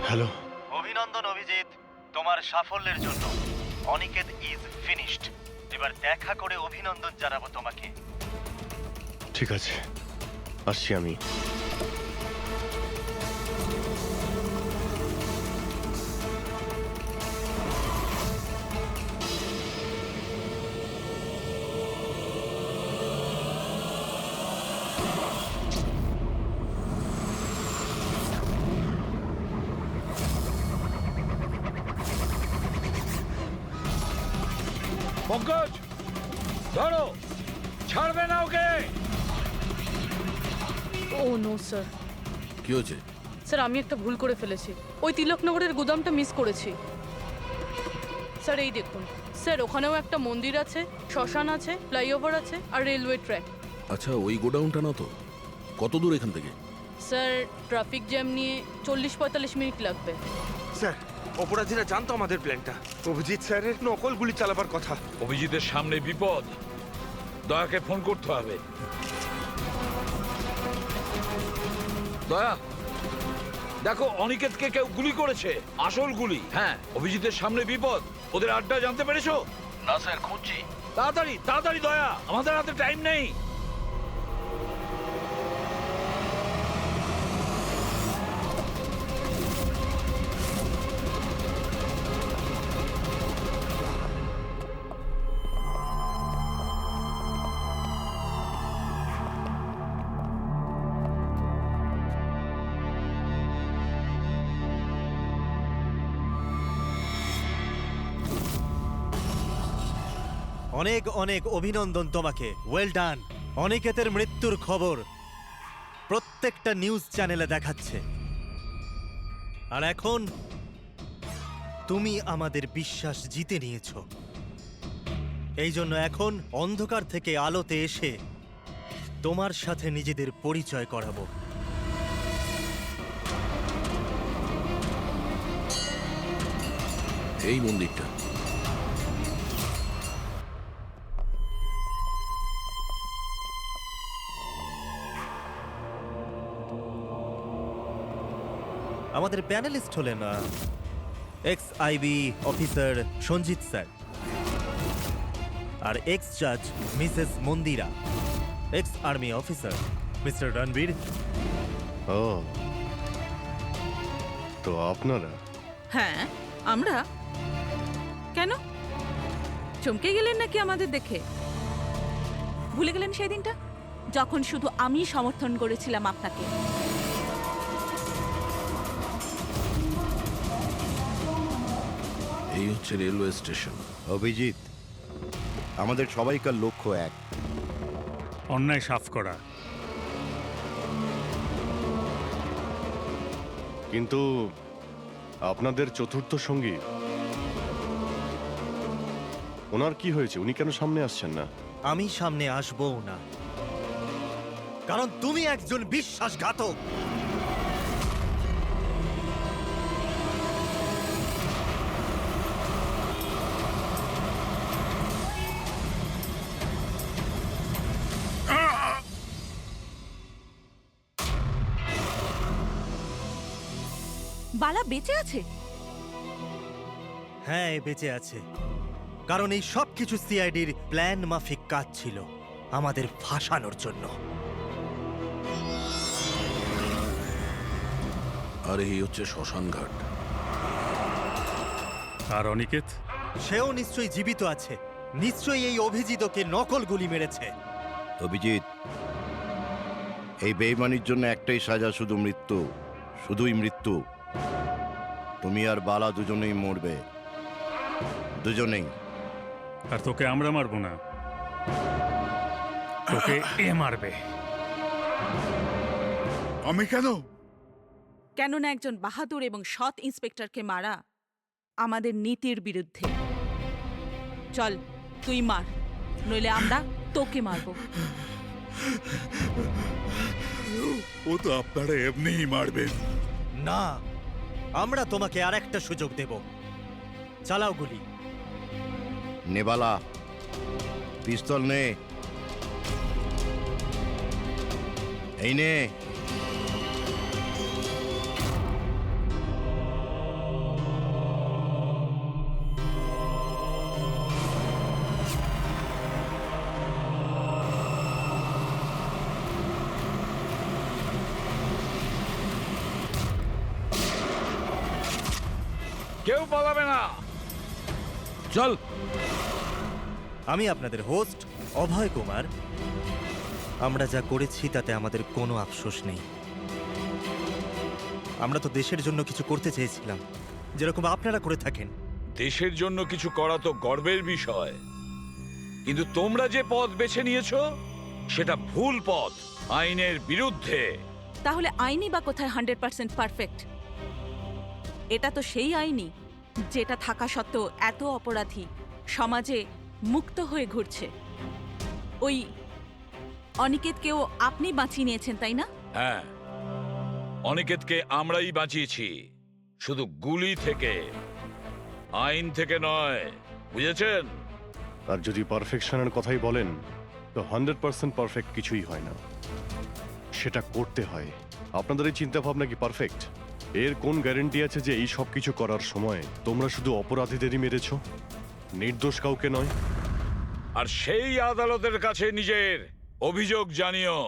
Hello. অভিনন্দন অভিজিৎ, তোমার সাফল্যের জন্য। Aniket is finished. এবার দেখা করে অভিনন্দন জানাবো তোমাকে। ঠিক আছে, আসছি আমি। পঙ্কজ, ধরো, ছাড়বে না ওকে। ও নো স্যার। কি হয়েছে? স্যার আমি একটা ভুল করে ফেলেছি। ওই তিলকনগরের গুদামটা মিস করেছি। স্যার এই দেখুন স্যার, ওখানেও একটা মন্দির আছে, শ্মশান আছে, ফ্লাইওভার আছে আর রেলওয়ে ট্র্যাক। আচ্ছা, ওই গোডাউনটা না তো? কত দূর এখান থেকে? স্যার ট্রাফিক জ্যাম নিয়ে 40-45 মিনিট লাগবে। স্যার, অপরাধীরা জানতো আমাদের প্ল্যানটা। অভিজিৎ স্যারের নকল গুলি চালাবার কথা। অভিজিতের সামনে বিপদ, দয়াকে ফোন করতে হবে। দয়া, দেখো অনিকেতকে কেউ গুলি করেছে, আসল গুলি। হ্যাঁ, অভিজিতের সামনে বিপদ। ওদের আড্ডা জানতে পেরেছো? না স্যার, খুঁজছি। তাড়াতাড়ি তাড়াতাড়ি দয়া, আমাদের হাতে টাইম নেই। অনেক অনেক অভিনন্দন তোমাকে। Well done. অনিকেতের মৃত্যুর খবর প্রত্যেকটা নিউজ চ্যানেলে দেখাচ্ছে, আর এখন তুমি আমাদের বিশ্বাস জিতে নিয়েছো। এই জন্য এখন অন্ধকার থেকে আলোতে এসে তোমার সাথে নিজেদের পরিচয় করাবো। এই মন্দিরটা। আমাদের প্যানেলিস্ট হলেন ex IB officer Sanjit sir, আর এক্স জাজ Mrs Mandira, ex army officer Mister Ranbir. ও, তো আপনারা? হ্যাঁ, আমরা। কেন চমকে গেলেন নাকি আমাদের দেখে? ভুলে গেলেন সেই দিনটা যখন শুধু আমি সমর্থন করেছিলাম আপনাকে? এই হচ্ছে রেলওয়ে স্টেশন। অভিজিৎ, আমাদের সবাইকার লক্ষ্য এক, অন্যায় সাফ করা। কিন্তু আপনাদের চতুর্থ সঙ্গী, ওনার কি হয়েছে? উনি কেন সামনে আসছেন না? আমি সামনে আসবো না, কারণ তুমি একজন বিশ্বাসঘাতক। বালা বেঁচে আছে? হ্যাঁ, এ বেঁচে আছে, কারণ এই সব কিছু সিআইডির প্ল্যান মাফিক কাজ ছিল, আমাদের ফাঁসানোর জন্য। আর এই হচ্ছে শ্মশান ঘাট। আর অনিকেত? সেও নিশ্চয়ই জীবিত আছে, নিশ্চয়ই এই অভিজিৎ ওকে নকল গুলি মেরেছে। অভিজিৎ, এই বেইমানির জন্য একটাই সাজা, শুধু মৃত্যু, শুধুই মৃত্যু। তুমি আর বালা দুজনেই মরবে, দুজনেই। আর তোকে আমরা মারবো না, তোকে এ মারবে। আমি কেন? কেননা একজন বাহাদুর এবং সৎ ইন্সপেক্টরকে মারা আমাদের নীতির বিরুদ্ধে। চল, তুই মার, নইলে আমরা তোকে মারবো। ও তো আপনারা এমনিই মারবেন। না, আমরা তোমাকে আরেকটা সুযোগ দেব। চালাও গুলি। নেবালা, পিস্তল নে। এই নে। কেউ পালাবে না। চল। আমি আপনাদের হোস্ট অভয় কুমার। আমরা যা করেছি তাতে আমাদের কোনো আফসোস নেই। আমরা তো দেশের জন্য কিছু করতে চেয়েছিলাম, যেরকম আপনারা করে থাকেন। দেশের জন্য কিছু করা তো গর্বের বিষয়, কিন্তু তোমরা যে পথ বেছে নিয়েছো সেটা ভুল পথ, আইনের বিরুদ্ধে। তাহলে আইনি বা কোথায় 100% পারফেক্ট? এটা তো সেই আইনই যেটা থাকা সত্ত্বেও এত অপরাধী সমাজে মুক্ত হয়ে ঘুরছে। ওই অনিকেতকেও আপনি বাঁচিয়ে নিয়েছেন, তাই না? হ্যাঁ, অনিকেতকে আমরাই বাঁচিয়েছি, শুধু গুলি থেকে, আইন থেকে নয়, বুঝেছেন? আর যদি পারফেকশনের কথাই বলেন তো 100% পারফেক্ট কিছুই হয় না, সেটা করতে হয়। আপনাদের এই চিন্তা ভাবনা কি পারফেক্ট? এর কোন গ্যারান্টি আছে যে এই সব কিছু করার সময় তোমরা শুধু অপরাধীদেরই মেরেছো, নির্দোষ কাউকে নয়? আর সেই আদালতের কাছে নিজের অভিযোগ জানিও,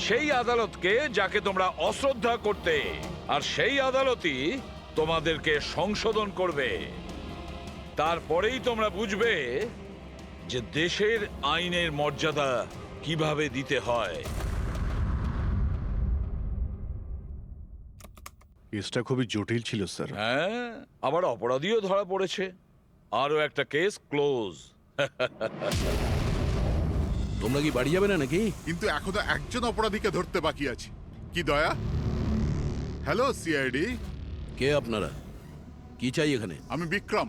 সেই আদালতকে যাকে তোমরা অশ্রদ্ধা করতে, আর সেই আদালতই তোমাদেরকে সংশোধন করবে। তারপরেই তোমরা বুঝবে যে দেশের আইনের মর্যাদা কিভাবে দিতে হয়। কেসটা খুবই জটিল ছিল স্যার। হ্যাঁ, আবার অপরাধীও ধরা পড়েছে। আরো একটা কেস ক্লোজ। তোমরা কি বাড়ি যাবে না নাকি? কিন্তু এখনো একজন অপরাধীকে ধরতে বাকি আছে। কি দয়া? হ্যালো সিআইডি, কে আপনারা? কি চাই এখানে? আমি বিক্রম,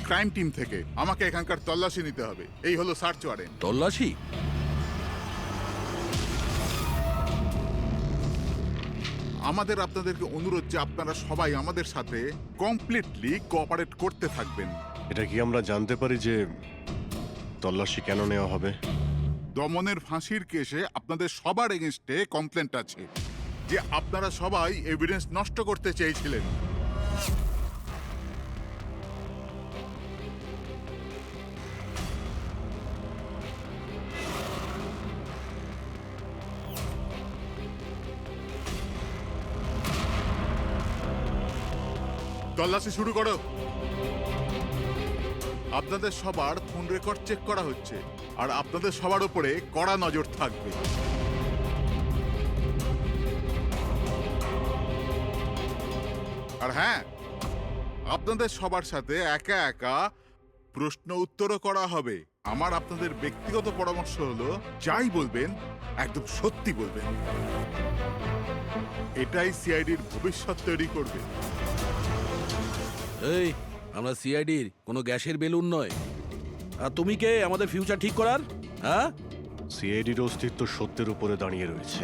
ক্রাইম টিম থেকে। আমাকে এখানকার তল্লাশি নিতে হবে। এই হলো সার্চ ওয়ারেন্ট। তল্লাশি? আমাদের আপনাদেরকে অনুরোধ যে আপনারা সবাই আমাদের সাথে কমপ্লিটলি কোঅপারেট করতে থাকবেন। এটা কি আমরা জানতে পারি যে তল্লাশি কেন নেওয়া হবে? দমনের ফাঁসির কেসে আপনাদের সবার এগেনস্টে কমপ্লেন্ট আছে যে আপনারা সবাই এভিডেন্স নষ্ট করতে চেয়েছিলেন। তল্লাশি শুরু করো। আপনাদের সবার ফোন রেকর্ড চেক করা হচ্ছে, আর আপনাদের সবার উপরে কড়া নজর থাকবে। আর হ্যাঁ, আপনাদের সবার সাথে একা একা প্রশ্ন উত্তরও করা হবে। আমার আপনাদের ব্যক্তিগত পরামর্শ হলো, যাই বলবেন একদম সত্যি বলবেন। এটাই সিআইডির ভবিষ্যৎ তৈরি করবে। এই, আমরা সিআইডির কোনো গ্যাসের বেলুন নয়। আর তুমি কে আমাদের ফিউচার ঠিক করার? হ্যাঁ, সিআইডির অস্তিত্ব সত্যের উপরে দাঁড়িয়ে রয়েছে,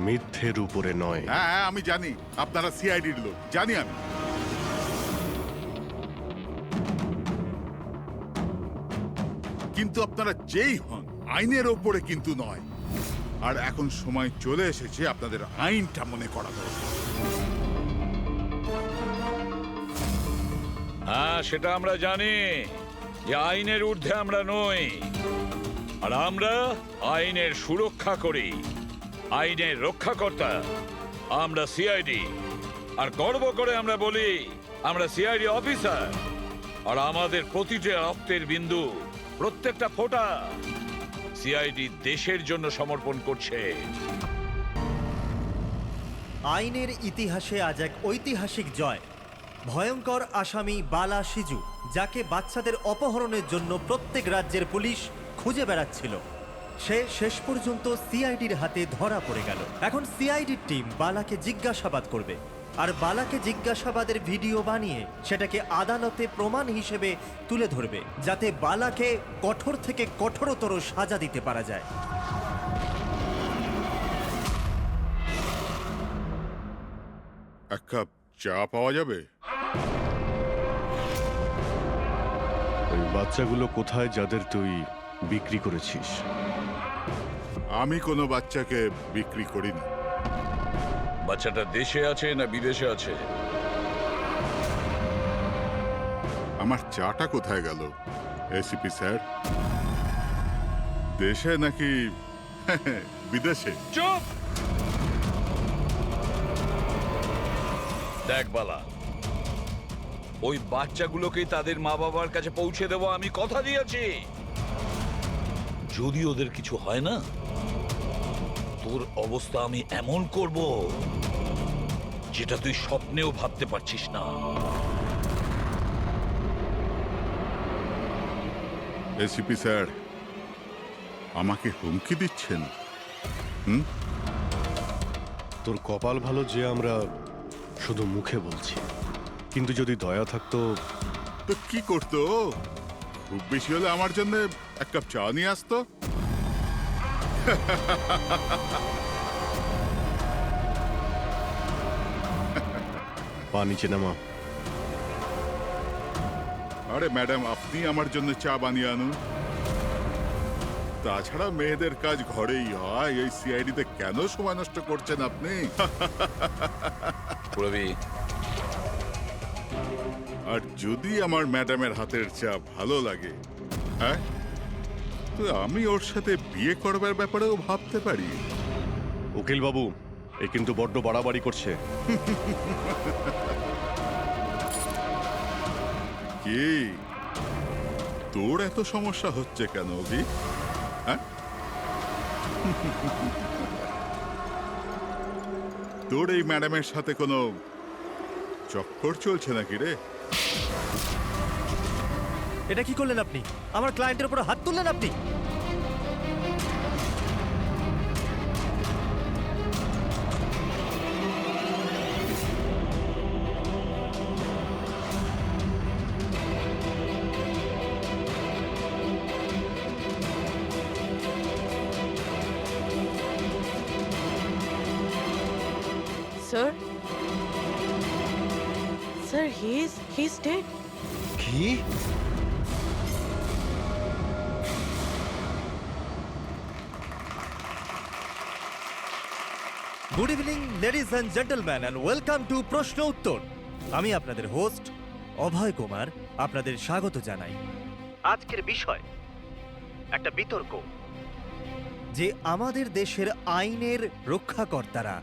মিথ্যের উপরে নয়। হ্যাঁ হ্যাঁ, আমি জানি আপনারা সিআইডির লোক, জানি আমি। কিন্তু আপনারা যেই হন, আইনের ওপরে কিন্তু নয়। আর এখন সময় চলে এসেছে আপনাদের আইনটা মনে করা দরকার। হ্যাঁ, সেটা আমরা জানি যে আইনের ঊর্ধ্বে আমরা নই, আর আমরা আইনের সুরক্ষা করি, আইনের রক্ষাকর্তা। আমরা সিআইডি, আর গর্ব করে আমরা বলি আমরা সিআইডি অফিসার। আর আমাদের প্রতিটা রক্তের বিন্দু, প্রত্যেকটা ফোঁটা সিআইডি দেশের জন্য সমর্পণ করছে। আইনের ইতিহাসে আজ এক ঐতিহাসিক জয়। ভয়ঙ্কর আসামি বালা সিজু, যাকে বাচ্চাদের অপহরণের জন্য প্রত্যেক রাজ্যের পুলিশ খুঁজে বেড়াচ্ছিল, সে শেষ পর্যন্ত সিআইডির হাতে ধরা পড়ে গেল। এখন সিআইডির টিম বালাকে জিজ্ঞাসাবাদ করবে, আর বালাকে জিজ্ঞাসাবাদের ভিডিও বানিয়ে সেটাকে আদালতে প্রমাণ হিসেবে তুলে ধরবে, যাতে বালাকে কঠোর থেকে কঠোরতর সাজা দিতে পারা যায়। এক কাপ চা পাওয়া যাবে? ওই বাচ্চাগুলো কোথায় যাদের তুই বিক্রি করেছিস? আমি কোনো বাচ্চাকে বিক্রি করিনি। বাচ্চাটা দেশে আছে না বিদেশে আছে? আমার চাটা কোথায় গেল এসিপি স্যার? দেশে নাকি বিদেশে? চুপ! দেখ বালা, ওই বাচ্চাগুলোকেই তাদের মা বাবার কাছে পৌঁছে দেবো, আমি কথা দিয়েছি। যদি ওদের কিছু হয় না, তোর অবস্থা আমি এমন করব যেটা তুই স্বপ্নেও ভাবতে পারছিস না। এসিপি স্যার আমাকে হুমকি দিচ্ছেন? তোর কপাল ভালো যে আমরা শুধু মুখে বলছি, কিন্তু যদি দয়া থাকতো তো কি করতো? খুব বেশি হলে আমার জন্য এক কাপ চা নিয়ে আসতো। পা নিচে নামা। আরে ম্যাডাম, আপনি আমার জন্য চা বানিয়ে আনুন। তাছাড়া মেয়েদের কাজ ঘরেই হয়, এই সিআইডিতে কেন সময় নষ্ট করছেন আপনি? রবি, আর যদি আমার ম্যাডামের হাতের চা ভালো লাগে, হ্যাঁ, তো আমি ওর সাথে বিয়ে করবার ব্যাপারেও ভাবতে পারি। উকিল বাবু, এ কিন্তু বড্ড বাড়াবাড়ি করছে। কি তোর এত সমস্যা হচ্ছে কেন অভি? হ্যাঁ, তোর এই ম্যাডামের সাথে কোনো চক্কর চলছে নাকি রে? এটা কি করলেন আপনি? আমার ক্লায়েন্টের উপর হাত তুললেন আপনি। Sir, sir, he is dead. কি? Good evening ladies and gentleman, and welcome to Prashna Uttar. আমি আপনাদের হোস্ট অভয় কুমার আপনাদের স্বাগত জানাই। আজকের বিষয় একটা বিতর্ক যে আমাদের দেশের আইনের রক্ষাকর্তারা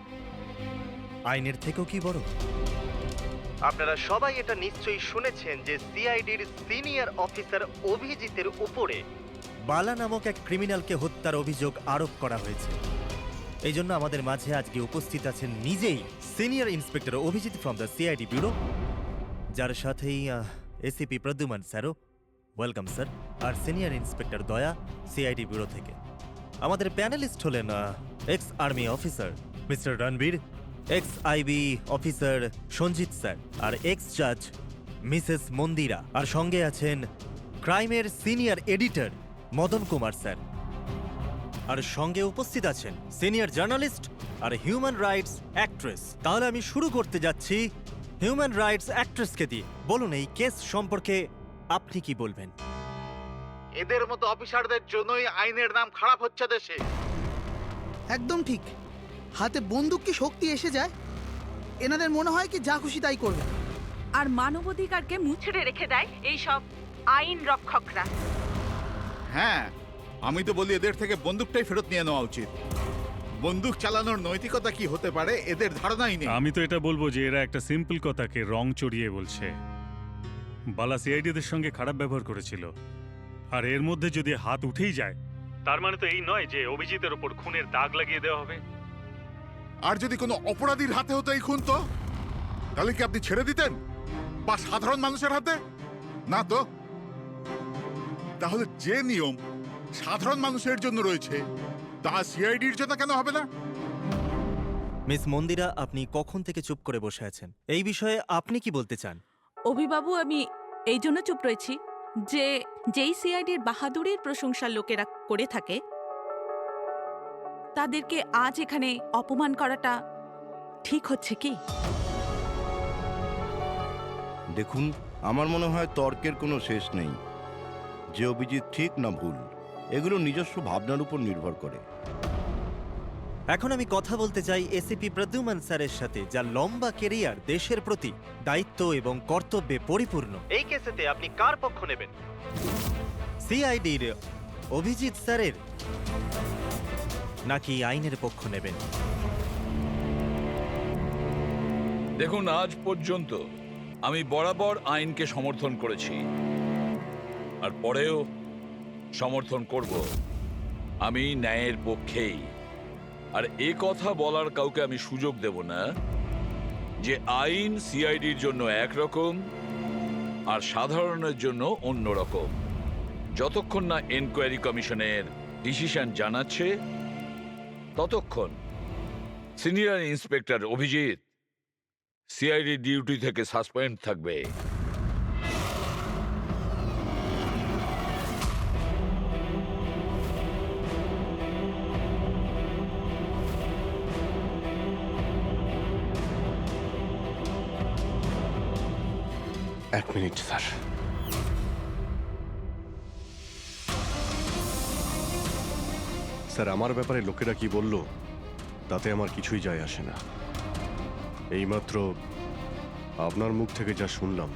আইনের থেকেও কি বড়। আপনারা সবাই এটা নিশ্চয়ই শুনেছেন যে সিআইডির সিনিয়র অফিসার অভিজিতের উপরে বালা নামক এক ক্রিমিনালকে হত্যার অভিযোগ আরোপ করা হয়েছে। এই জন্য আমাদের মাঝে আজকে উপস্থিত আছেন নিজেই senior inspector Abhijit from the CID bureau, যার সাথেই এসিপি প্রদ্যুমান স্যারও, ওয়েলকাম স্যার, আর senior inspector Daya CID bureau থেকে। আমাদের প্যানেলিস্ট হলেন ex army officer Mister Ranbir, ex IB officer Sanjit sir, আর এক্স জাজ মিসেস মন্দিরা, আর সঙ্গে আছেন ক্রাইমের senior editor Madan Kumar sir, আর সঙ্গে উপস্থিত আছেন সিনিয়র জার্নালিস্ট আর হিউম্যান রাইটস অ্যাক্ট্রেস। তাহলে আমি শুরু করতে যাচ্ছি হিউম্যান রাইটস অ্যাক্ট্রেসকে দিয়ে। বলুন, এই কেস সম্পর্কে আপনি কি বলবেন? এদের মতো অফিসারদের জন্যই আইনের নাম খারাপ হচ্ছে দেশে। একদম ঠিক। হাতে বন্দুক কি শক্তি এসে যায়? এনাদের মনে হয় কি যা খুশি তাই করবে, আর মানবাধিকারকে মুচড়ে রেখে দেয় এই সব আইন রক্ষকরা। হ্যাঁ, আমি তো বলি এদের থেকে বন্দুকটাই ফেরত নিয়ে নেওয়া উচিত। বন্দুক চালানোর নৈতিকতা কি হতে পারে এদের ধারণাই নেই। আমি তো এটা বলবো যে এরা একটা সিম্পল কথাকে রং চড়িয়ে বলছে। বালা সিআইডিদের সঙ্গে খারাপ ব্যবহার করেছিল, আর এর মধ্যে যদি হাত উঠেই যায়, তার মানে তো এই নয় যে অভিজিতের ওপর খুনের দাগ লাগিয়ে দেওয়া হবে। আর যদি কোনো অপরাধীর হাতে হতো এই খুন, তো তাহলে কি আপনি ছেড়ে দিতেন? বা সাধারণ মানুষের হাতে? না তো। তাহলে যে নিয়ম সাধারণ মানুষের জন্য রয়েছে তা সিআইডির জন্য কেন হবে না? মিস মন্দিরা, আপনি কখন থেকে চুপ করে বসে আছেন? এই বিষয়ে আপনি কি বলতে চান? অভিবাবু, আমি এই জন্য চুপ রয়েছি যে যেই সিআইডির বাহাদুরির প্রশংসা লোকেরা করে থাকে, তাদেরকে আজ এখানে অপমান করাটা ঠিক হচ্ছে কি? দেখুন, আমার মনে হয় তর্কের কোনো শেষ নেই। যে অভিজিৎ ঠিক না ভুল, এগুলো নিজস্ব ভাবনার উপর নির্ভর করে। এখন আমি কথা বলতে চাই এসিপি প্রদ্যুমান স্যারের সাথে, যার লম্বা কেরিয়ার দেশের প্রতি দায়িত্ব এবং কর্তব্যে পরিপূর্ণ। এই কেসেতে আপনি কার পক্ষ নেবেন? সিআইডির অভিজিৎ স্যারের নাকি আইনের পক্ষ নেবেন? দেখুন, আজ পর্যন্ত আমি বরাবর আইনকে সমর্থন করেছি আর পরেও সমর্থন করব। আমি ন্যায়ের পক্ষেই। আর এ কথা বলার কাউকে আমি সুযোগ দেব না যে আইন সিআইডির জন্য একরকম আর সাধারণের জন্য অন্য রকম। যতক্ষণ না এনকোয়ারি কমিশনের ডিসিশন জানাচ্ছে ততক্ষণ senior inspector Abhijit CID duty থেকে সাসপেন্ড থাকবে। এক মিনিট স্যার। স্যার, আমার ব্যাপারে লোকেরা কি বলল তাতে আমার কিছুই যায় আসে না। এইমাত্র আপনার মুখ থেকে যা শুনলাম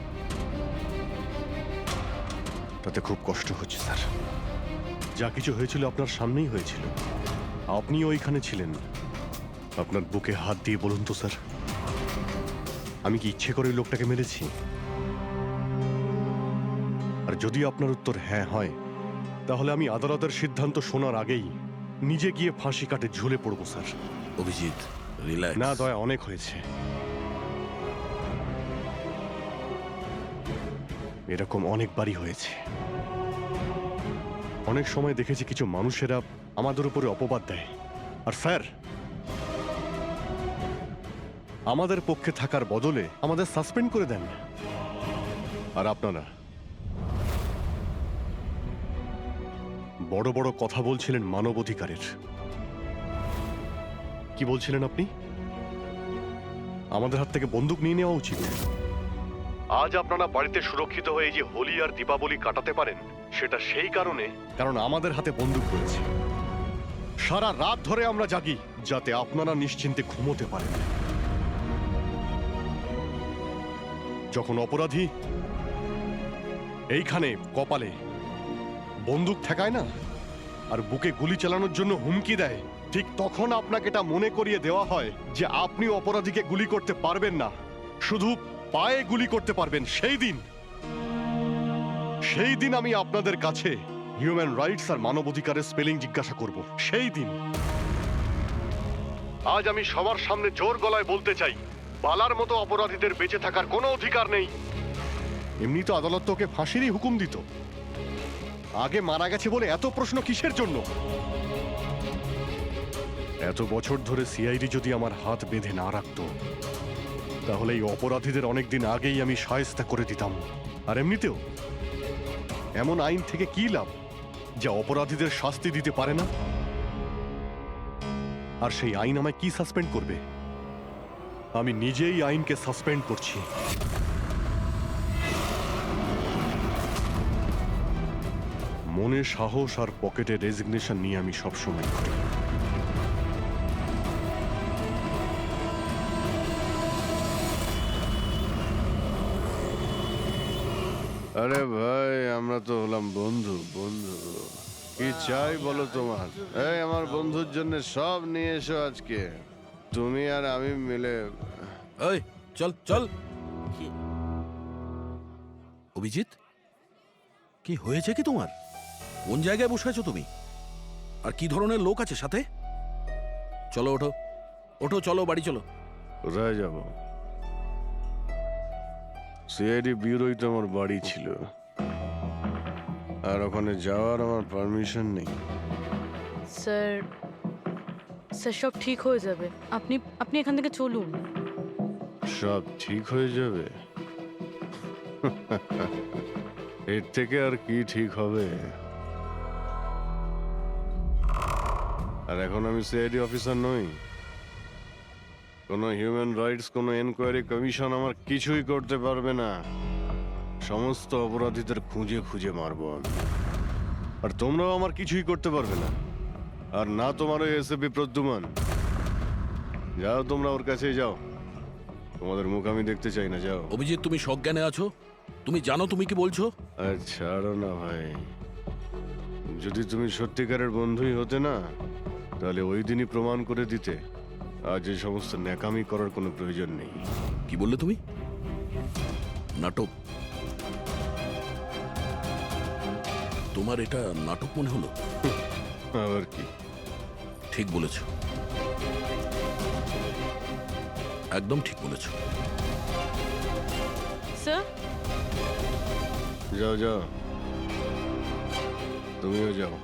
তাতে খুব কষ্ট হচ্ছে স্যার। যা কিছু হয়েছিল আপনার সামনেই হয়েছিল, আপনিও ওইখানে ছিলেন। আপনার বুকে হাত দিয়ে বলুন তো স্যার, আমি কি ইচ্ছে করে ওই লোকটাকে মেরেছি? আর যদি আপনার উত্তর হ্যাঁ হয়, তাহলে আমি আদালতের সিদ্ধান্ত শোনার আগেই নিজে গিয়ে ফাঁসি কাটে ঝুলে পড়বো স্যার। অভিজিৎ, রিল্যাক্স। না দয়া, অনেক হয়েছে। এরকম অনেকবারই হয়েছে। অনেক সময় দেখেছি কিছু মানুষেরা আমাদের উপরে অপবাদ দেয়, আর স্যার আমাদের পক্ষে থাকার বদলে আমাদের সাসপেন্ড করে দেন। আর আপনারা বড় বড় কথা বলছিলেন মানবাধিকারের। কি বলছিলেন আপনি? আমাদের হাত থেকে বন্দুক নিয়ে নেওয়া উচিত। আজ আপনারা বাড়িতে সুরক্ষিত হয়ে যে হোলি আর দীপাবলি কাটাতে পারেন, সেটা সেই কারণ আমাদের হাতে বন্দুক রয়েছে। সারা রাত ধরে আমরা জাগি যাতে আপনারা নিশ্চিন্তে ঘুমোতে পারেন। যখন অপরাধী এইখানে কপালে বন্দুক ঠেকায় না আর বুকে গুলি চালানোর জন্য হুমকি দেয়, ঠিক তখন আপনাকে এটা মনে করিয়ে দেওয়া হয় যে আপনি অপরাধীকে গুলি করতে পারবেন না, শুধু পায়ে গুলি করতে পারবেন। সেই দিন আমি আপনাদের কাছে হিউম্যান রাইটস আর মানবাধিকারের স্পেলিং জিজ্ঞাসা করব। সেই দিন। আজ আমি সবার সামনে জোর গলায় বলতে চাই, বালার মতো অপরাধীদের বেঁচে থাকার কোনো অধিকার নেই। এমনি তো আদালত তোকে ফাঁসিরই হুকুম দিত। আগে মারা গেছে বলে এত প্রশ্ন কিসের জন্য? এত বছর ধরে সিআইডি যদি আমার হাত বেঁধে না রাখতো, তাহলে এই অপরাধীদের অনেকদিন আগেই আমি শায়েস্তা করে দিতাম। আর এমনিতেও এমন আইন থেকে কি লাভ যা অপরাধীদের শাস্তি দিতে পারে না? আর সেই আইন আমায় কি সাসপেন্ড করবে? আমি নিজেই আইনকে সাসপেন্ড করছি। মনে সাহস আর পকেটে রেজিগনেশন নিয়ে আমি সবসময় করি। আরে ভাই, আমরা তো হলাম বন্ধু। কি চাই বলো তোমার? এই আমার বন্ধুর জন্য সব নিয়ে এসো আজকে, তুমি আর আমি মিলে। এই চল চল। অভিজিৎ, কি হয়েছে কি তোমার? কোন জায়গায় বসে আছো তুমি? আর কি ধরনের লোক আছে সাথে? চলো, ওঠো ওঠো, চলো বাড়ি চলো। কোথায় যাব? সিআইডি ব্যুরোই তো আমার বাড়ি ছিল, আর ওখানে যাওয়ার আমার পারমিশন নেই। স্যার, সব ঠিক হয়ে যাবে। আপনি এখান থেকে চলুন। সব ঠিক হয়ে যাবে? এর থেকে আর কি ঠিক হবে? আর এখন আমি সিআইডি অফিসার নই। কোনো হিউম্যান রাইটস, কোনো এনকোয়ারি কমিশন আমার কিছুই করতে পারবে না। সমস্ত অপরাধীদের খুঁজে খুঁজে মারবো আমি, আর তোমরাও আমার কিছুই করতে পারবে না। আর না তোমার ওই এসএপি প্রদ্যুমান। যাও, তোমরা ওর কাছে যাও, তোমাদের মুখ আমি দেখতে চাই না। যাও। অভিজিৎ, তুমি সজ্ঞানে আছো? তুমি জানো তুমি কি বলছো? ছাড়ো না ভাই, যদি তুমি সত্যিকারের বন্ধুই হতে না, তাহলে ওই দিনই প্রমাণ করে দিতে আজ এই সমস্ত ন্যাকামি করার কোনো প্রয়োজন নেই। কি বললে তুমি? নাটক? তোমার এটা নাটক মনে হলো? আবার কি? ঠিক বলেছ, একদম ঠিক বলেছ। স্যার, যাও যাও, তুমিও যাও।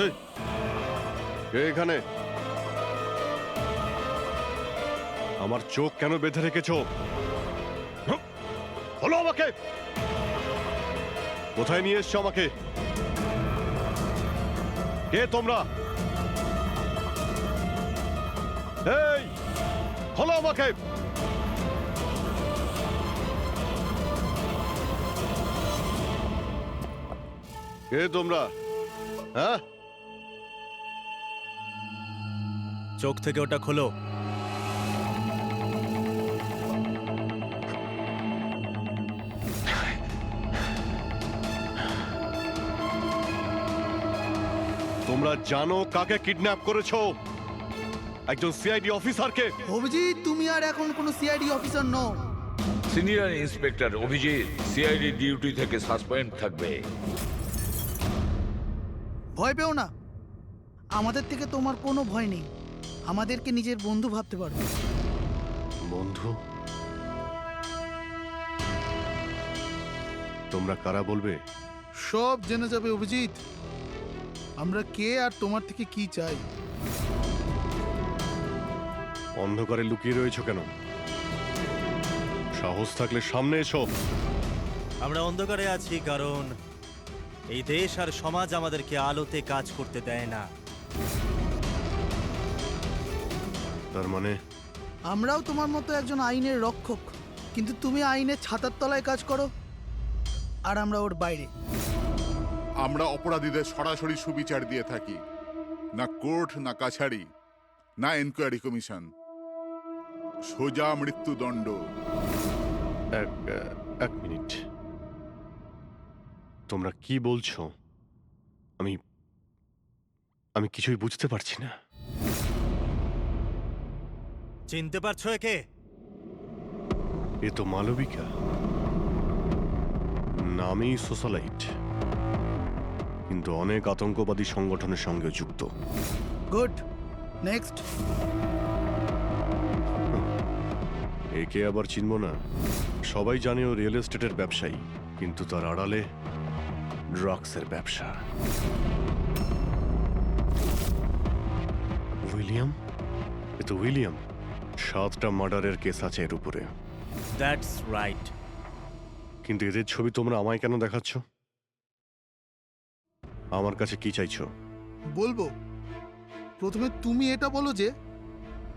এই, কে এখানে? আমার চোখ কেন বেঁধে রেখেছো? বলো আমাকে, কোথায় নিয়ে এসছো আমাকে? কে তোমরা? এই, খোলো আমাকে। কে তোমরা? হ্যাঁ, চোখ থেকে ওটা খোলো। তোমরা জানো কাকে কিডন্যাপ করেছো? একজন সিআইডি অফিসারকে। অভিজিৎ, তুমি আর এখন কোনো সিআইডি অফিসার নও। Senior inspector Abhijit CID duty থেকে সাসপেন্ড থাকবে। ভয় পেও না, আমাদের থেকে তোমার কোনো ভয় নেই। আমাদেরকে নিজের বন্ধু ভাবতে পারো। বন্ধু? তোমরা কারা বলবে? সব জেনে যাবে অভিজিৎ, আমরা কে আর তোমার থেকে কি চাই। অন্ধকারে লুকিয়ে রয়েছো কেন? সাহস থাকলে সামনে এসো। আমরা অন্ধকারে আছি কারণ এই দেশ আর সমাজ আমাদেরকে আলোতে কাজ করতে দেয় না। তার মানে আমরাও তোমার মতো একজন আইনের রক্ষক, কিন্তু তুমি আইনের ছাতার তলায় কাজ করো আর আমরা ওর বাইরে। আমরা অপরাধীদের সরাসরি সুবিচার দিয়ে থাকি, না কোর্ট, না কাছারি, না এনকোয়ারি কমিশন, সোজা মৃত্যুদণ্ড। এক মিনিট, তোমরা কি বলছো? আমি কিছুই বুঝতে পারছি না। চিনতে পারছো একে? এ তো মালবিকা, নামই সোশ্যালাইট, কিন্তু অনেক আতঙ্কবাদী সংগঠনের সঙ্গে যুক্ত। Good, next. একে আবার চিনব না? সবাই জানে ও রিয়েল এস্টেটের ব্যবসায়ী, কিন্তু তার আড়ালে ড্রাগসের ব্যবসা। উইলিয়াম? এ তো উইলিয়াম। 7টা মার্ডারের কেস আছে এর উপরে। That's right. কিন্তু এদের ছবি তোমরা আমায় কেন দেখাচ্ছ? আমার কাছে কি চাইছো? বলবো, প্রথমে তুমি এটা বলো যে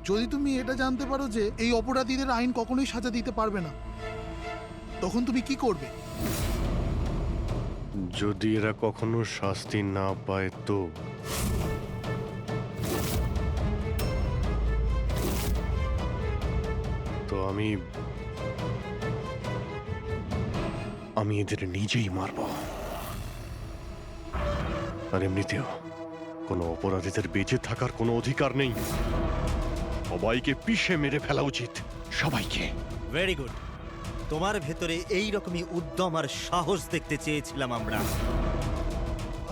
যদি তুমি এটা জানতে পারো যে এই অপরাধীদের আইন কখনোই সাজা দিতে পারবে না, তখন তুমি কি করবে? যদি এরা কখনো শাস্তি না পায় তো? তো আমি এদের নিজেই মারব। আর এমনিতেও কোনো অপরাধীদের বেঁচে থাকার কোনো অধিকার নেই। সবাইকে পিষে মেরে ফেলা উচিত, সবাইকে। Very good. তোমার ভেতরে এই রকমই উদ্যম আর সাহস দেখতে চেয়েছিলাম আমরা।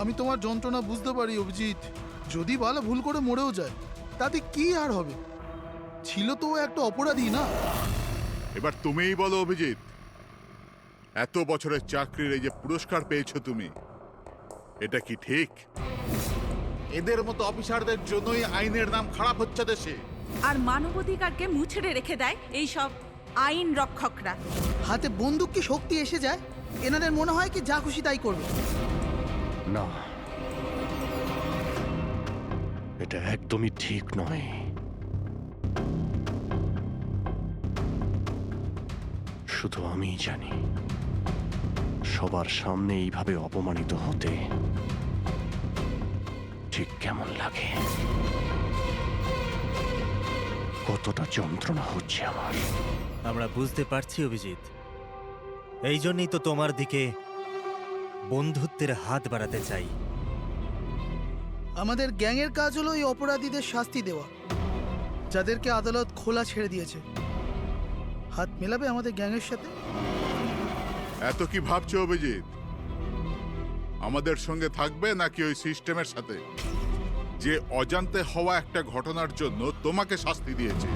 আমি তোমার যন্ত্রণা বুঝতে পারি অভিজিৎ। যদি বালা ভুল করে মরেও যায় তাতে কি আর হবে? ছিল তো ও একটা অপরাধী, না? এবার তুমিই বলো অভিজিৎ, এত বছরের চাকরির এই যে পুরস্কার পেয়েছো তুমি, এটা কি ঠিক? এদের মতো অফিসারদের জন্যই আইনের নাম খারাপ হচ্ছে দেশে। আর মানবাধিকারকে মুছড়ে রেখে দেয় এই সব আইন রক্ষকরা। হাতে বন্দুক কি শক্তি এসে যায়? এনাদের মনে হয় কি যা খুশি তাই করবে। না, এটা একদমই ঠিক নয়। শুধু আমিই জানি সবার সামনে এইভাবে অপমানিত হতে ঠিক কেমন লাগে, কতটা যন্ত্রণা হচ্ছে আমার। আমরা বুঝতে পারছি অভিজিৎ, এই জন্যই তো তোমার দিকে বন্ধুত্বের হাত বাড়াতে চাই। আমাদের গ্যাংয়ের কাজ হলো এই অপরাধীদের শাস্তি দেওয়া, যাদেরকে আদালত খোলা ছেড়ে দিয়েছে। হাত মেলাবে আমাদের গ্যাংয়ের সাথে? এত কি ভাবছো অভিজিৎ? আমাদের সঙ্গে থাকবে নাকি ওই সিস্টেমের সাথে, যে অজান্তে হওয়া একটা ঘটনার জন্য তোমাকে শাস্তি দিয়েছে?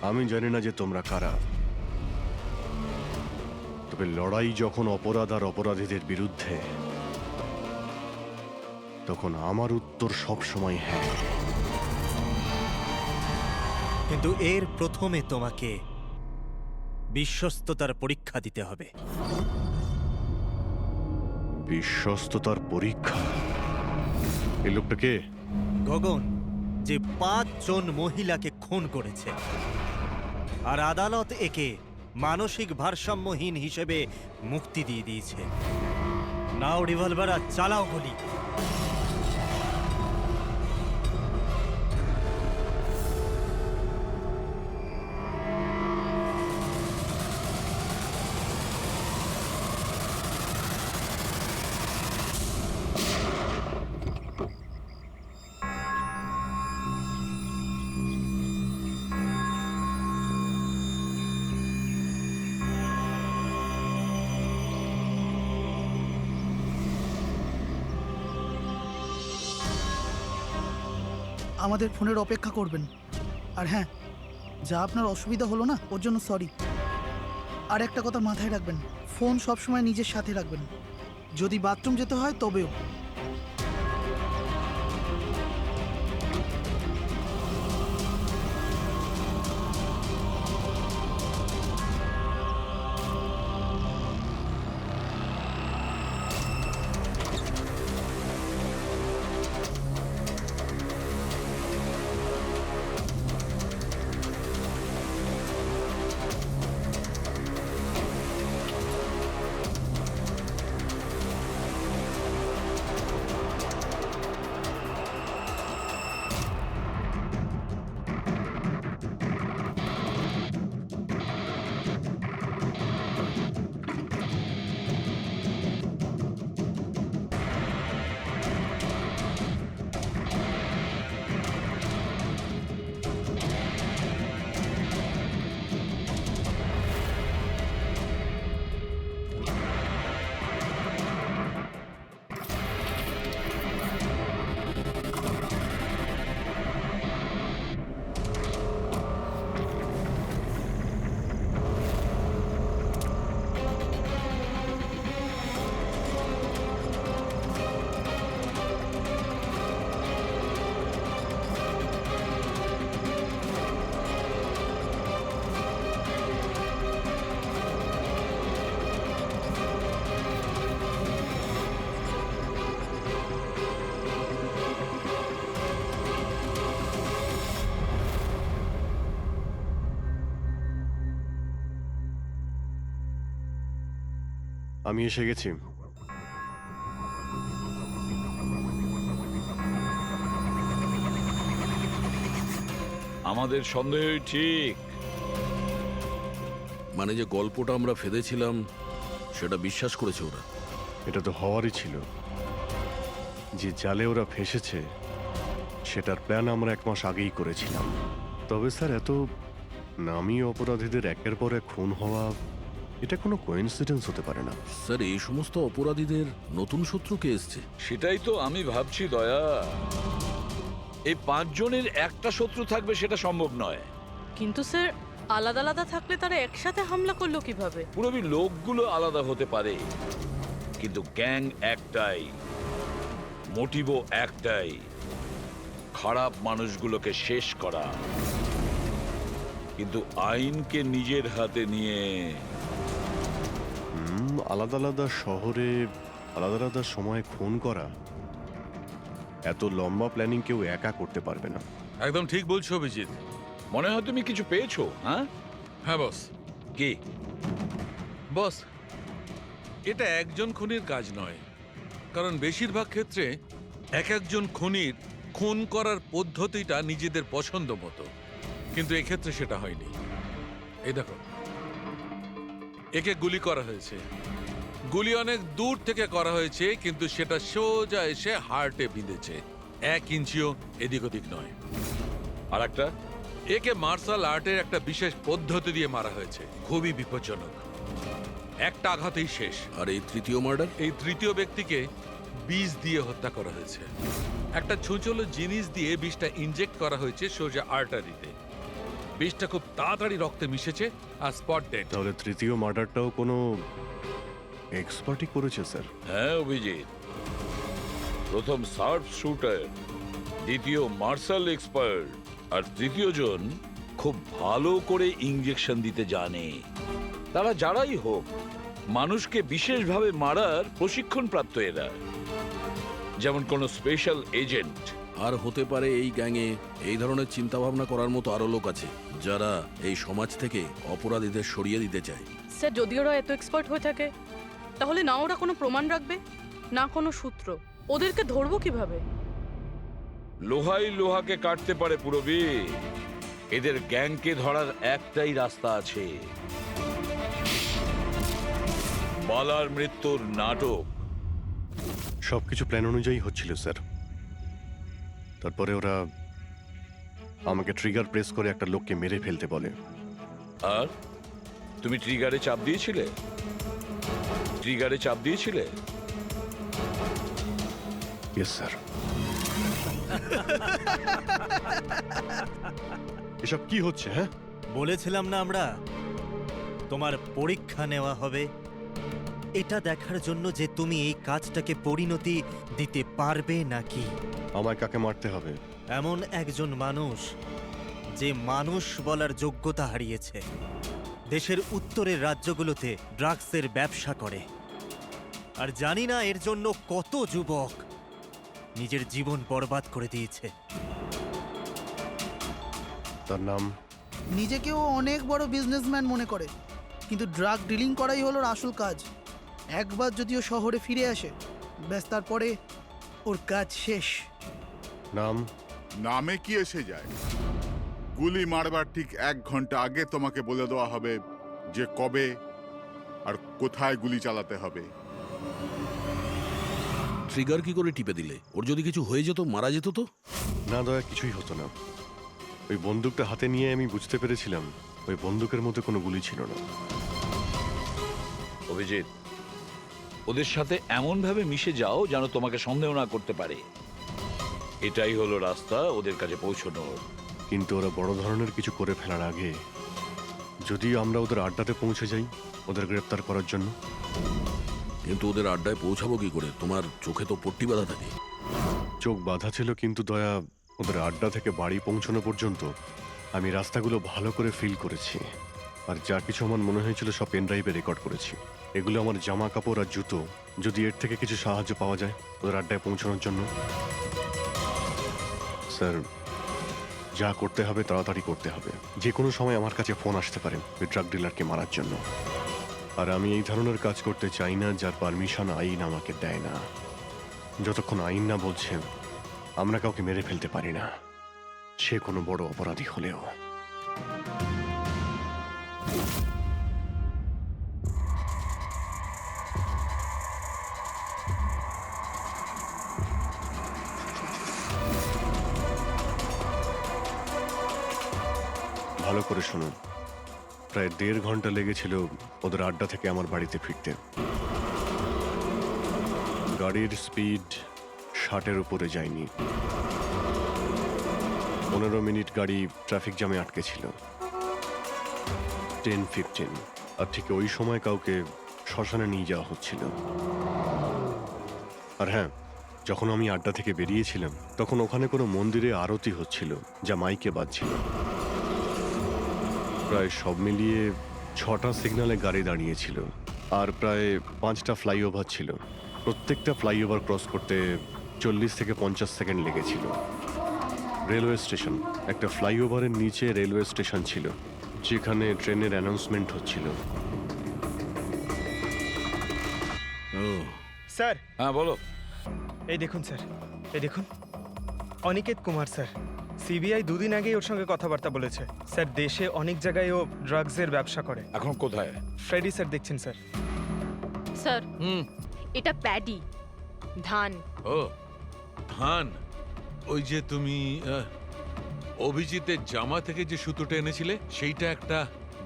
আমি জানি না যে তোমরা কারা, তবে লড়াই যখন অপরাধ আর অপরাধীদের বিরুদ্ধে, তখন আমার উত্তর সব সময় হ্যাঁ। কিন্তু এর প্রথমে তোমাকে বিশ্বস্ততার পরীক্ষা দিতে হবে। বিশ্বস্ততার পরীক্ষা? এই লোকটা কে? গগন, যে 5 জন মহিলাকে খুন করেছে, আর আদালত একে মানসিক ভারসাম্যহীন হিসেবে মুক্তি দিয়ে দিয়েছে। নাও রিভলভার আর চালাও গুলি। আমাদের ফোনের অপেক্ষা করবেন। আর হ্যাঁ, যা আপনার অসুবিধা হলো না, ওর জন্য সরি। আর একটা কথা মাথায় রাখবেন, ফোন সবসময় নিজের সাথে রাখবেন। যদি বাথরুম যেতে হয় তবেও। আমি এসে গেছি। আমাদের সন্দেহই ঠিক। মানে যে গল্পটা আমরা ফেদেছিলাম সেটা বিশ্বাস করেছে ওরা। এটা তো হওয়ারই ছিল। যে জালে ওরা ফেসেছে সেটার প্ল্যান আমরা 1 মাস আগেই করেছিলাম। তবে স্যার, এত নামী অপরাধীদের একের পর এক খুন হওয়া, এটা কোনো কোইন্সিডেন্স হতে পারে না। স্যার, এই সমস্ত অপরাধীদের নতুন শত্রু কে এসছে? সেটাই তো আমি ভাবছি দয়া। এই 5 জনের একটা শত্রু থাকবে সেটা সম্ভব নয়। কিন্তু স্যার, আলাদা আলাদা থাকলে তারা একসাথে হামলা করলো কিভাবে? পুরবি লোকগুলো আলাদা হতে পারে, কিন্তু গ্যাং একটাই, মোটিভও একটাই, খারাপ মানুষগুলোকে শেষ করা। কিন্তু আইনকে নিজের হাতে নিয়ে আলাদা আলাদা শহরে আলাদা আলাদা সময় খুন করা, এত লম্বা প্ল্যানিং কেউ একা করতে পারবে না। একদম ঠিক বলছো অভিজিৎ। মনে হয় তুমি কিছু পেয়েছো। হ্যাঁ হ্যাঁ বস, কি? বস, এটা একজন খুনির কাজ নয়, কারণ বেশিরভাগ ক্ষেত্রে এক একজন খুনির খুন করার পদ্ধতিটা নিজেদের পছন্দ মতো, কিন্তু এক্ষেত্রে সেটা হয়নি। এই দেখো, একে গুলি করা হয়েছে, গুলি অনেক দূর থেকে করা হয়েছে, কিন্তু সেটা সোজা এসে হার্টে বিঁধেছে, 1 ইঞ্চিও এদিক ওদিক নয়। আর একটা, একে মার্শাল আর্টের একটা বিশেষ পদ্ধতি দিয়ে মারা হয়েছে, খুবই বিপজ্জনক, একটা আঘাতেই শেষ। আর এই তৃতীয় মার্ডার, এই তৃতীয় ব্যক্তিকে বিষ দিয়ে হত্যা করা হয়েছে, একটা ছুঁচলো জিনিস দিয়ে বিষটা ইনজেক্ট করা হয়েছে সোজা আর্টারিতে, বিষটা খুব তাড়াতাড়ি রক্তে মিশেছে আর স্পট ডেড। তাহলে তৃতীয় মার্ডারটাও কোনো এক্সপার্টই করেছে স্যার? হ্যাঁ অভিজিৎ, প্রথম শার্প শুটার, দ্বিতীয় মার্শাল এক্সপার্ট, আর তৃতীয় জন খুব ভালো করে ইঞ্জেকশন দিতে জানে। তারা যারাই হোক, মানুষকে বিশেষভাবে মারার প্রশিক্ষণ প্রাপ্ত এরা, যেমন কোন স্পেশাল এজেন্ট। আর হতে পারে এই গ্যাংয়ে এই ধরনের চিন্তা ভাবনা করার মতো আরো লোক আছে, যারা এই সমাজ থেকে অপরাধীদের সরিয়ে দিতে চায়। স্যার, যদি ওরা এত এক্সপার্ট হয়ে থাকে, তাহলে না ওরা কোনো প্রমাণ রাখবে, না কোনো সূত্র, ওদেরকে ধরবো কিভাবে? লোহাই লোহাকে কাটতে পারে পুরবী। এদের গ্যাংকে ধরার একটাই রাস্তা আছে, বালার মৃত্যুর নাটক। সবকিছু প্ল্যান অনুযায়ী হচ্ছিল স্যার। তারপরে ওরা আমাকে ট্রিগার প্রেস করে একটা লোককে মেরে ফেলতে বলে। আর তুমি ট্রিগারে চাপ দিয়েছিলে? ট্রিগারে চাপ দিয়েছিলে? Yes sir. এসব কি হচ্ছে? হ্যাঁ, বলেছিলাম না আমরা, তোমার পরীক্ষা নেওয়া হবে এটা দেখার জন্য যে তুমি এই কাজটাকে পরিণতি দিতে পারবে নাকি। আমায় কাকে মারতে হবে? এমন একজন মানুষ যে মানুষ বলার যোগ্যতা হারিয়েছে, দেশের উত্তরের রাজ্যগুলোতে ড্রাগসের ব্যবসা করে, আর জানি না এর জন্য কত যুবক নিজের জীবন বরবাদ করে দিয়েছে। তার নাম? নিজেকেও অনেক বড় বিজনেসম্যান মনে করে, কিন্তু ড্রাগ ডিলিং করাই হলো ওর আসল কাজ। একবার যদি ও শহরে ফিরে আসে, ব্যাস তারপরে ওর কাজ শেষ। নাম? নামে কি এসে যায়? গুলি মারবার ঠিক 1 ঘন্টা আগে তোমাকে বলে দেওয়া হবে যে কবে আর কোথায় গুলি চালাতে হবে। ট্রিগার কি করে টিপে দিলে? ওর যদি কিছু হয়ে যেত, মারা যেত তো? না দয়া, কিছুই হতো না। ওই বন্দুকটা হাতে নিয়ে আমি বুঝতে পেরেছিলাম ওই বন্দুকের মধ্যে কোনো গুলি ছিল না। অভিজিৎ, ওদের সাথে এমন ভাবে মিশে যাও যেন তোমাকে সন্দেহ না করতে পারে। এটাই হলো রাস্তা ওদের কাছে পৌঁছানোর। কিন্তু ওরা বড় ধরনের কিছু করে ফেলার আগে যদি আমরা ওদের আড্ডাতে পৌঁছে যাই ওদের গ্রেপ্তার করার জন্য। কিন্তু ওদের আড্ডায় পৌঁছাবো কি করে? তোমার চোখে তো পট্টি বাঁধা থাকে। চোখ বাঁধা ছিল, কিন্তু দয়া, ওদের আড্ডা থেকে বাড়ি পৌঁছানো পর্যন্ত আমি রাস্তাগুলো ভালো করে ফিল করেছি, আর যা কিছু আমার মনে হয়েছিল সব পেন ড্রাইভে রেকর্ড করেছি। এগুলো আমার জামা কাপড় আর জুতো। যদি এর থেকে কিছু সাহায্য পাওয়া যায় ওদের আড্ডায় পৌঁছানোর জন্য। স্যার, যা করতে হবে তাড়াতাড়ি করতে হবে। যে কোনো সময় আমার কাছে ফোন আসতে পারে ওই ড্রাগ ডিলারকে মারার জন্য, আর আমি এই ধরনের কাজ করতে চাই না যার পারমিশন আইন আমাকে দেয় না। যতক্ষণ আইন না বলছে আমরা কাউকে মেরে ফেলতে পারি না, সে কোনো বড় অপরাধী হলেও। ভালো করে শুনুন, প্রায় 1.5 ঘন্টা লেগেছিল ওদের আড্ডা থেকে আমার বাড়িতে ফিরতে। গাড়ির স্পিড 60-এর উপরে যায়নি। 15 মিনিট গাড়ি ট্রাফিক জ্যামে আটকে ছিল। 10-15, আর ঠিক ওই সময় কাউকে শ্মশানে নিয়ে যাওয়া হচ্ছিল। আর হ্যাঁ, যখন আমি আড্ডা থেকে বেরিয়েছিলাম তখন ওখানে কোনো মন্দিরে আরতি হচ্ছিল যা মাইকে বাজছিল। প্রায় সব মিলিয়ে 6টা সিগন্যালে গাড়ি দাঁড়িয়েছিল, আর প্রায় 5টা ফ্লাইওভার ছিল। প্রত্যেকটা ফ্লাইওভার ক্রস করতে 40 থেকে 50 সেকেন্ড লেগেছিল। রেলওয়ে স্টেশন, একটা ফ্লাইওভারের নিচে রেলওয়ে স্টেশন ছিল, যেখানে ট্রেনের অ্যানাউন্সমেন্ট হচ্ছিল। স্যার হ্যাঁ বলো। এই দেখুন স্যার, এই দেখুন অনিকেত কুমার স্যার। সিবিআই দুদিন আগেই ওর সঙ্গে কথাবার্তা বলেছে স্যার। দেশে অনেক জায়গায় ও ড্রাগসের ব্যবসা করে। এখন কোথায়? ফ্রেডি স্যার দেখছেন স্যার। স্যার হুম। এটা প্যাডি, ধান। ও ধান। ওই যে তুমি অভিজিতের জামা থেকে যে সুতোটা এনেছিলে সেইটা একটা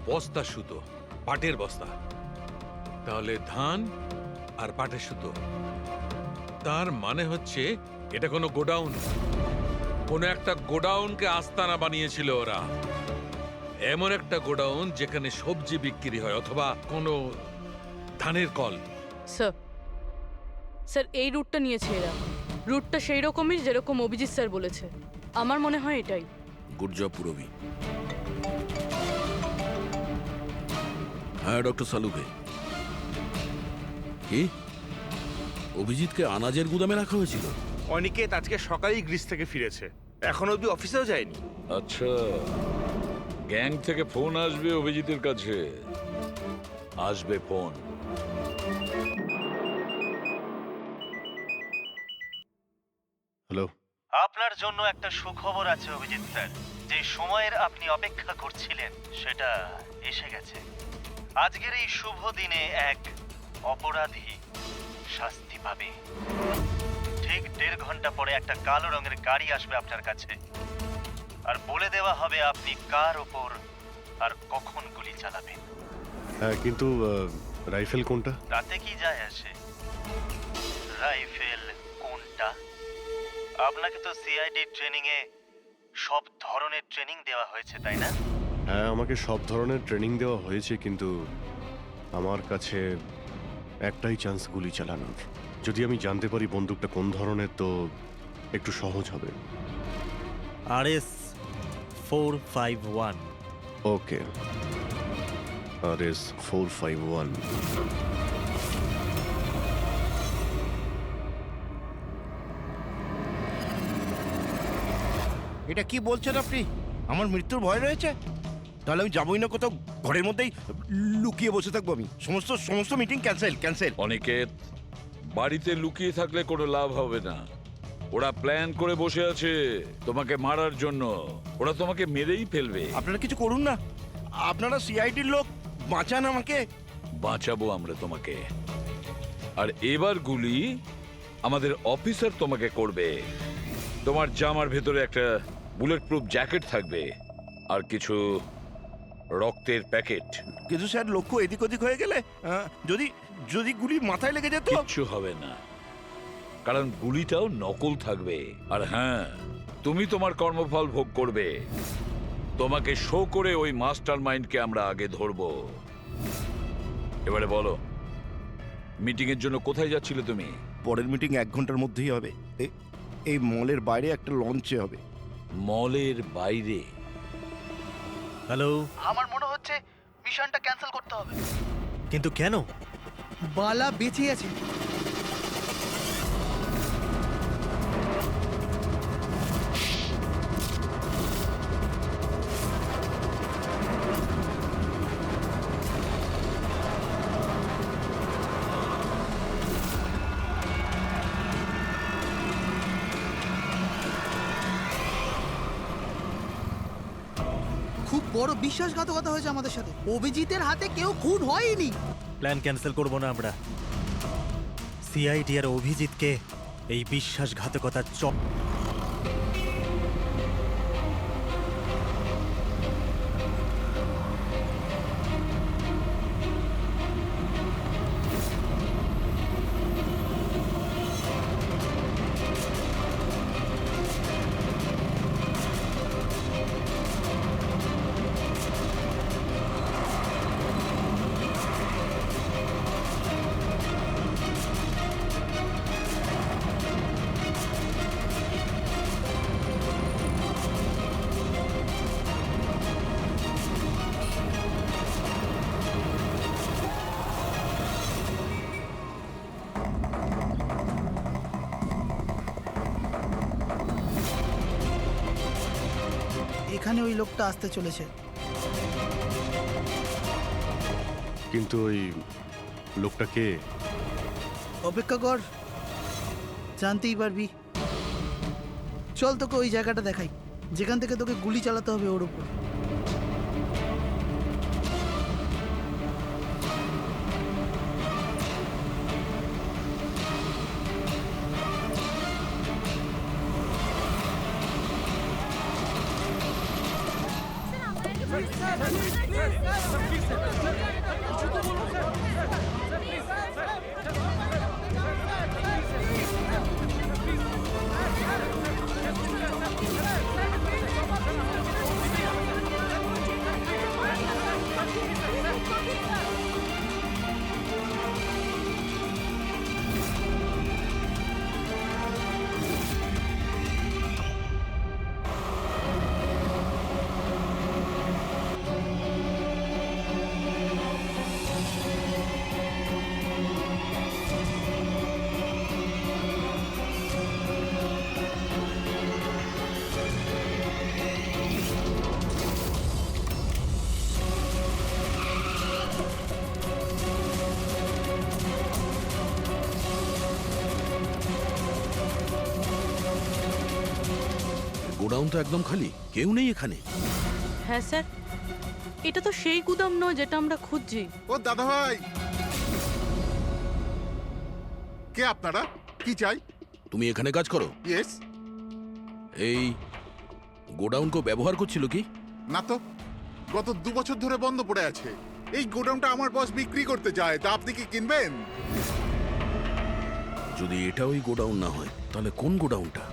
বস্তা সুতো, পাটের বস্তা। তাহলে ধান আর পাটের সুতো, তার মানে হচ্ছে এটা কোনো গোডাউন, কোনো একটা গোডাউনকে আস্তানা বানিয়েছিল ওরা। এমন একটা গোডাউন যেখানে সবজি বিক্রি হয়, অথবা কোনো ধানের কল। স্যার স্যার এই রুটটা নিয়েছে এরা। রুটটা সেই রকমই যেরকম অভিজিৎ স্যার বলেছে। আমার মনে হয় এটাই। গুড জব পুরবি। হ্যাঁ ডক্টর সালুকে, কি অভিজিৎকে আনাজের গুদামে রাখা হয়েছিল? অনিকেত আজকে সকালেই গ্রিস থেকে ফিরেছে, এখন অবধি অফিসেও যায়নি। আচ্ছা, গ্যাং থেকে ফোন আসবে অভিজিতের কাছে, আসবে ফোন। হ্যালো, আপনার জন্য একটা সুখবর আছে অভিজিৎ স্যার। যে সময়ের আপনি অপেক্ষা করছিলেন সেটা এসে গেছে। আজকের এই শুভ দিনে এক অপরাধী শাস্তি পাবে। ঠিক 1.5 ঘন্টা পরে একটা কালো রঙের গাড়ি আসবে আপনার কাছে, আর বলে দেওয়া হবে আপনি কার ওপর আর কখন গুলি চালাবেন। হ্যাঁ, কিন্তু রাইফেল কোনটা? তাতে কি যায় আসে রাইফেল কোনটা? আপনাকে তো সিআইডি ট্রেনিং এ সব ধরনের ট্রেনিং দেওয়া হয়েছে, তাই না? হ্যাঁ, আমাকে সব ধরনের ট্রেনিং দেওয়া হয়েছে, কিন্তু আমার কাছে একটাই চান্স গুলি চালানোর। যদি আমি জানতে পারি বন্দুকটা কোন ধরনের, তো একটু সহজ হবে। RS 451। ওকে, RS 451। এটা কি বলছেন আপনি? আমার মৃত্যুর ভয় রয়েছে? তাহলে আমি যাবোই না কোথাও, ঘরের মধ্যেই লুকিয়ে বসে থাকবো আমি। সমস্ত মিটিং ক্যান্সেল। অনিকেত, বাড়িতে লুকিয়ে থাকলে কোনো লাভ হবে না। ওরা প্ল্যান করে বসে আছে তোমাকে মারার জন্য। ওরা তোমাকে মেরেই ফেলবে। আপনারা কিছু করুন না, আপনারা সিআইডির লোক, বাঁচান আমাকে। বাঁচাবো আমরা তোমাকে। আর এবার গুলি আমাদের অফিসার তোমাকে করবে। তোমার জামার ভেতরে একটা বুলেট প্রুফ জ্যাকেট থাকবে আর কিছু রক্তের প্যাকেট। কিন্তু স্যার, লক্ষ্য এদিক ওদিক হয়ে গেলে যদি গুলি মাথায় লেগে যেত? কিচ্ছু হবে না, কারণ গুলিটাও নকল থাকবে। আর হ্যাঁ, তুমি তোমার কর্মফল ভোগ করবে। তোমাকে শো করে ওই মাস্টার মাইন্ডকে আমরা আগে ধরবো। এবারে বলো, মিটিং এর জন্য কোথায় যাচ্ছিলে তুমি? পরের মিটিং 1 ঘন্টার মধ্যেই হবে। এই মলের বাইরে একটা লঞ্চে হবে। মলের বাইরে? হ্যালো, আমার মনে হচ্ছে মিশনটা ক্যান্সেল করতে হবে। কিন্তু কেন? বালা বেঁচে আছে। খুব বড় বিশ্বাসঘাতকতা হয়েছে আমাদের সাথে। অভিজিতের হাতে কেউ খুন হয়নি। প্ল্যান ক্যান্সেল করব না আমরা। সিআইডি আর অভিজিৎকে এই বিশ্বাসঘাতকতার এখানে ওই লোকটা আসতে চলেছে। কিন্তু ওই লোকটা কে? অপেক্ষা কর, জানতেই পারবি। চল তোকে ওই জায়গাটা দেখাই যেখান থেকে তোকে গুলি চালাতে হবে ওর উপর। গোডাউন তো একদম খালি, কেউ নেই এখানে। হ্যাঁ স্যার, এটা তো সেই গুদাম নয় যেটা আমরা খুঁজছি। ও দাদা ভাই, কে আপনারা? কি চাই? তুমি এখানে কাজ করো? ইয়েস। এই গোডাউন কেউ ব্যবহার করছিল কি? না তো, গত 2 বছর ধরে বন্ধ পড়ে আছে। এই গোডাউনটা আমার বস বিক্রি করতে চায়, তা আপনি কি কিনবেন? যদি এটা ওই গোডাউন না হয় তাহলে কোন গোডাউনটা?